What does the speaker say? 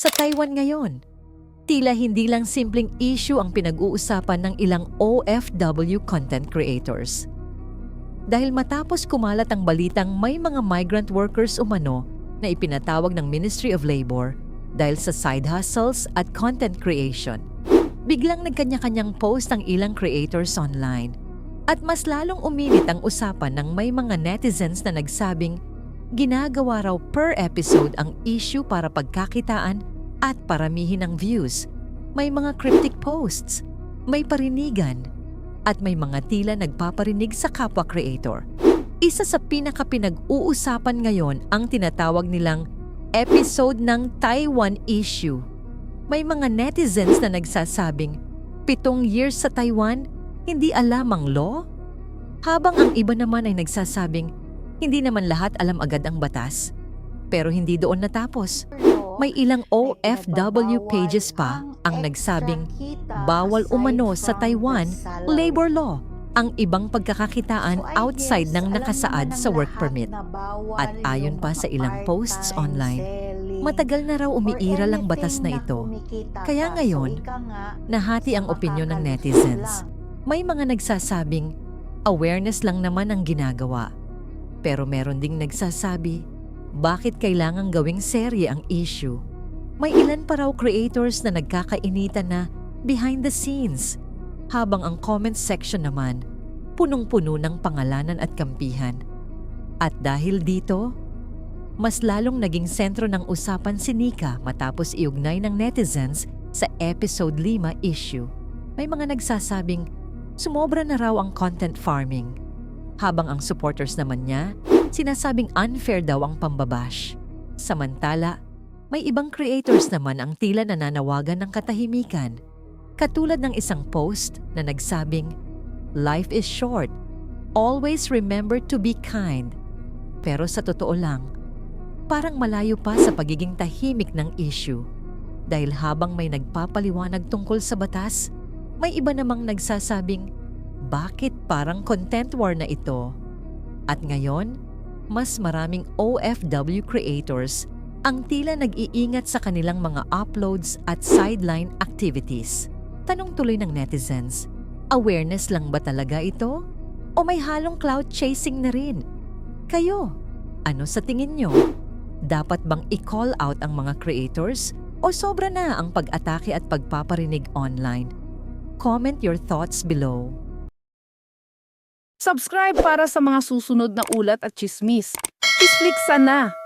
Sa Taiwan ngayon, tila hindi lang simpleng issue ang pinag-uusapan ng ilang OFW content creators. Dahil matapos kumalat ang balitang may mga migrant workers umano na ipinatawag ng Ministry of Labor dahil sa side hustles at content creation, biglang nagkanya-kanyang post ang ilang creators online. At mas lalong uminit ang usapan ng may mga netizens na nagsabing ginagawa raw per episode ang issue para pagkakitaan at paramihin ang views. May mga cryptic posts, may parinigan, at may mga tila nagpaparinig sa kapwa creator. Isa sa pinaka-pinag-uusapan ngayon ang tinatawag nilang episode ng Taiwan issue. May mga netizens na nagsasabing 7 years sa Taiwan, hindi alam ang law? Habang ang iba naman ay nagsasabing hindi naman lahat alam agad ang batas. Pero hindi doon natapos. May ilang OFW pages pa ang nagsabing bawal umano sa Taiwan labor law ang ibang pagkakakitaan outside ng nakasaad sa work permit. At ayon pa sa ilang posts online, matagal na raw umiiral ang batas na ito. Kaya ngayon, nahati ang opinyon ng netizens. May mga nagsasabing awareness lang naman ang ginagawa. Pero meron ding nagsasabi, bakit kailangang gawing serye ang issue? May ilan pa raw creators na nagkakainitan na behind the scenes, habang ang comment section naman, punong-puno ng pangalanan at kampihan. At dahil dito, mas lalong naging sentro ng usapan si Nika matapos iugnay ng netizens sa episode 5 issue. May mga nagsasabing, sumobra na raw ang content farming, habang ang supporters naman niya, sinasabing unfair daw ang pambabash. Samantala, may ibang creators naman ang tila nananawagan ng katahimikan. Katulad ng isang post na nagsabing, life is short, always remember to be kind. Pero sa totoo lang, parang malayo pa sa pagiging tahimik ng issue. Dahil habang may nagpapaliwanag tungkol sa batas, may iba namang nagsasabing, bakit parang content war na ito? At ngayon, mas maraming OFW creators ang tila nag-iingat sa kanilang mga uploads at sideline activities. Tanong tuloy ng netizens, awareness lang ba talaga ito? O may halong cloud chasing na rin? Kayo, ano sa tingin nyo? Dapat bang i-call out ang mga creators o sobra na ang pag-atake at pagpaparinig online? Comment your thoughts below. Subscribe para sa mga susunod na ulat at chismis. Please click sana.